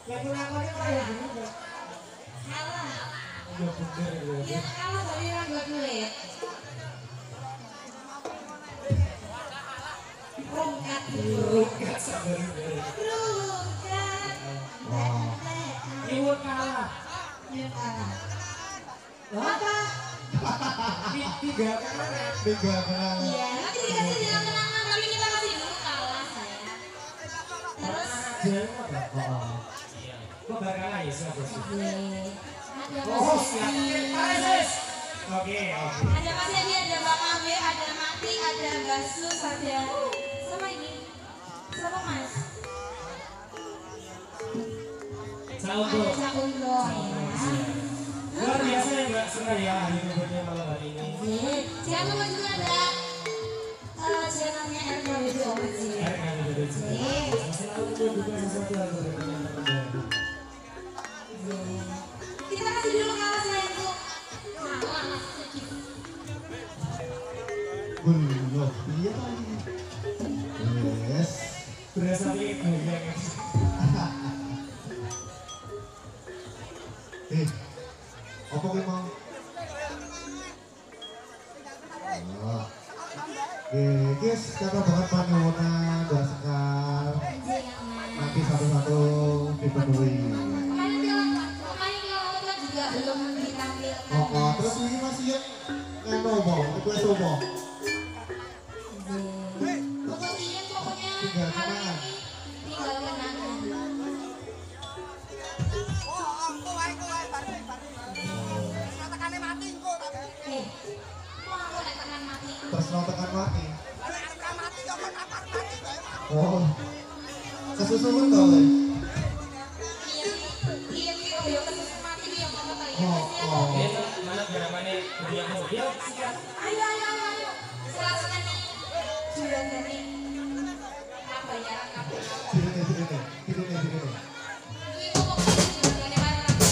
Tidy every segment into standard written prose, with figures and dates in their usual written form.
Lagu lakonnya kayak gini. Kalah. Ya bener ya. Iya kalah dari lagu duet. Rungkat Rungkat sabar. Rungkat. Iwur kalah. Iya kalah. Apa? Tiga kan? Iya, nanti dikasih bilang kenangan, tapi kita kasih dulu kalah saya. Terus, Kok bakal aja sih? oh siap. Oke. Ada Mas Edi, ada Bang Abe, ada Mati, ada Basus, ada sama ini, sama Mas. Saudo. Ada Cak Undo. Luar biasa ya Mbak Suraya hari ini malam hari ini. Jangan lupa juga ada channelnya RKWD Omeji. Selalu juga sesuatu yang berbeda. Kita kasih dulu kalah saya itu. Kalah sedikit. Belum, iya lagi. Yes. Berasa kayak goyang. Apa gue mau? Guys, kata banget Panona dan Sekar. Nanti satu-satu dipenuhi. Kemarin kalau juga belum ditampilkan. Oh, terus ini masih yang ngenobo, itu sobo. Pokoknya Tinggal hari kenangan. ini tinggal kenangan. Mau aku nak tekan mati. Terus mau tekan mati. Oh, kesusupan tau ya? Iya, oh ya kesusun mati dia apa kayak. Oh. Mana geramannya yang mobil? Ayo. Silakan nih. Sudah nih. Apa ya? Tidak. Itu pokoknya sudah gak ada barang.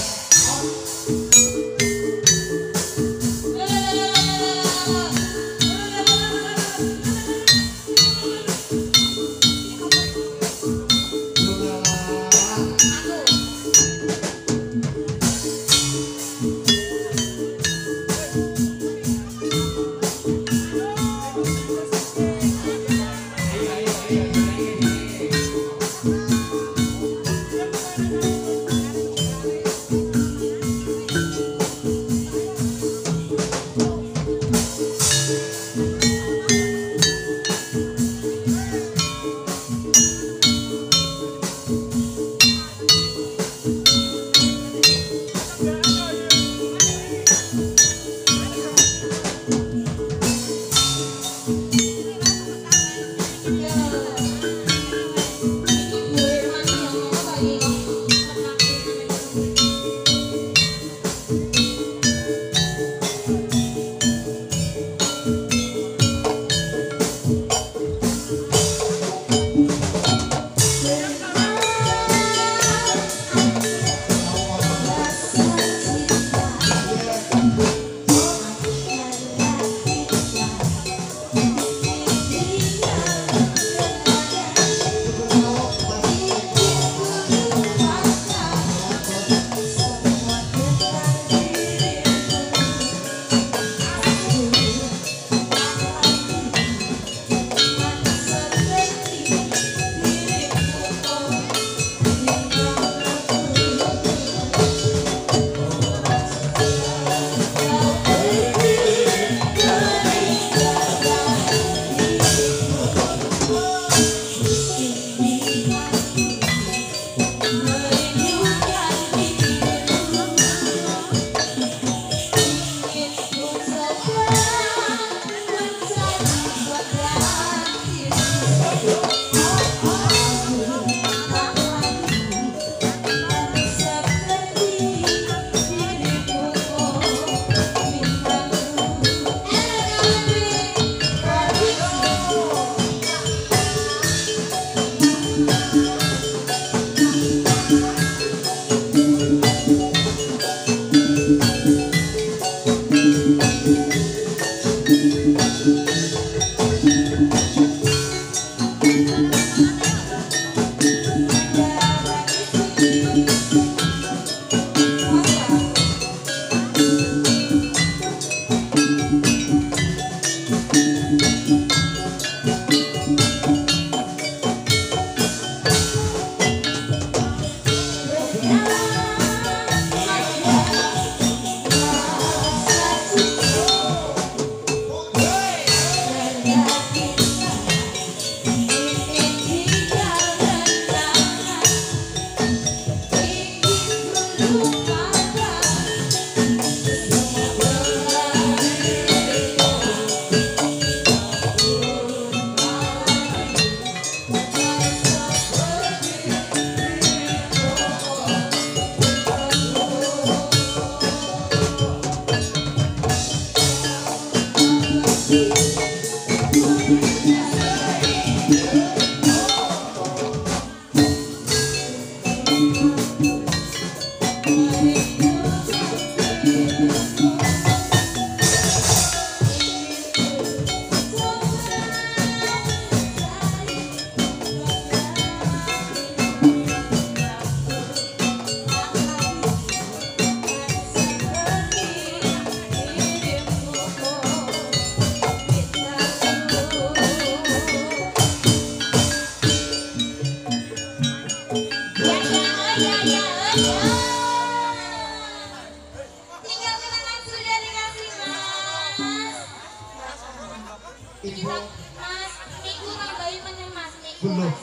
Belum.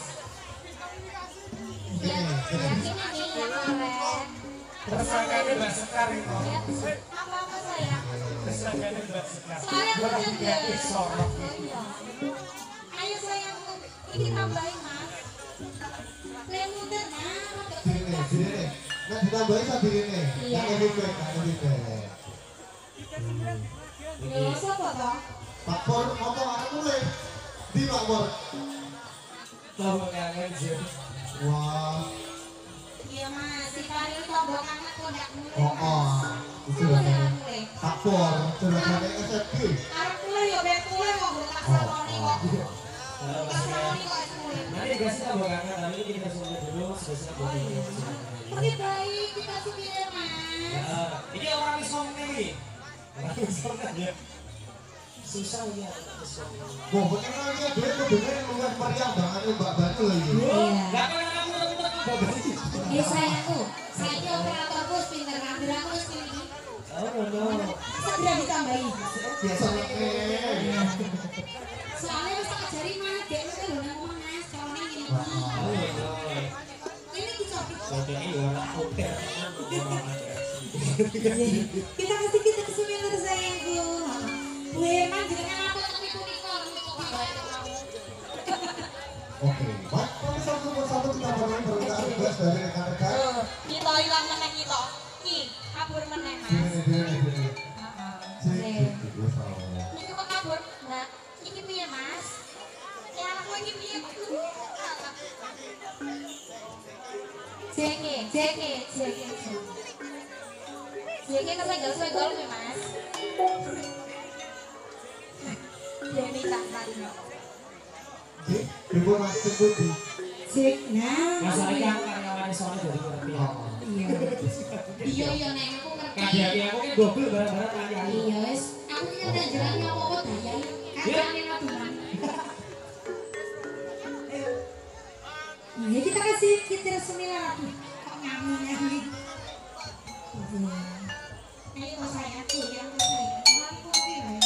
Yang ini nih yang keren. Tersangkanya Mbak Sekar itu. Apa sayang? Tersangkanya Mbak Sekar. Soalnya aku Kurang kerja. gratis sorok. Oh iya. Ayo sayangku, ini tambahin mas. Lemunder nah, agak Sini nih. Nah ditambahin sabi ini. Iya. Yang lebih baik, yang lebih baik. Yo, siapa toh? Pak Por ngomong aku mulai. Di Pak Por. Tahu kangen sih. Wah. Iya mas, si Faril tombol anak kodak mulai. Oh. Itu Sama lah. dengan mulai. Pak Por sudah sampai SFG. Arep mulai yo ben mulai kok gue tak saloni kok. Tak saloni kok es mulai. Nanti dikasih tahu kangen, tapi kita sudah dulu sudah buat ini. Oke baik, kita supir mas. Ini orang isong nih. Orang isong aja. Susah ya. Wah, bagaimana dia benar luar meriah banget Mbak Batu lagi. Iya. Gak pernah kamu udah bagus. Eh sayangku, saya operator bus pinter ngambil aku terus pilih. Oh no. Segera ditambahin. Biasa nih. Soalnya harus tak ajari mas, dia itu kan udah ngomong mas, kalau ini gini. Oh no. Ini dicopot. Oke, ini orang hotel. Kita kasih kita ke supir sayangku. Bu Herman jenengan aku tapi kunikor. Oke, baik. Kami satu persatu kita mulai permintaan tugas dari rekan-rekan. Kita hilang meneh kita. Ki, kabur meneh mas. Sini. Heeh. Sini. Ini kok kabur? Nah, ini piye mas? Ya anakku ini piye? Jeke. Jeke kesenggol-senggol nih mas. Deni tangan. Ibu masih putih. Jek, nah. Masalahnya aku karyawan soalnya dari ngerti ya. Iya nek aku ngerti. Kadang aku kan double barang-barang kaya. Iya wis, aku iki ngerti jalan apa daya. Kadane nabulan. Ini kita kasih kitir sembilan lagi. Kok nyanyi. Ayo sayangku, yang sayang. Lampu biru.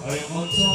Ayo moco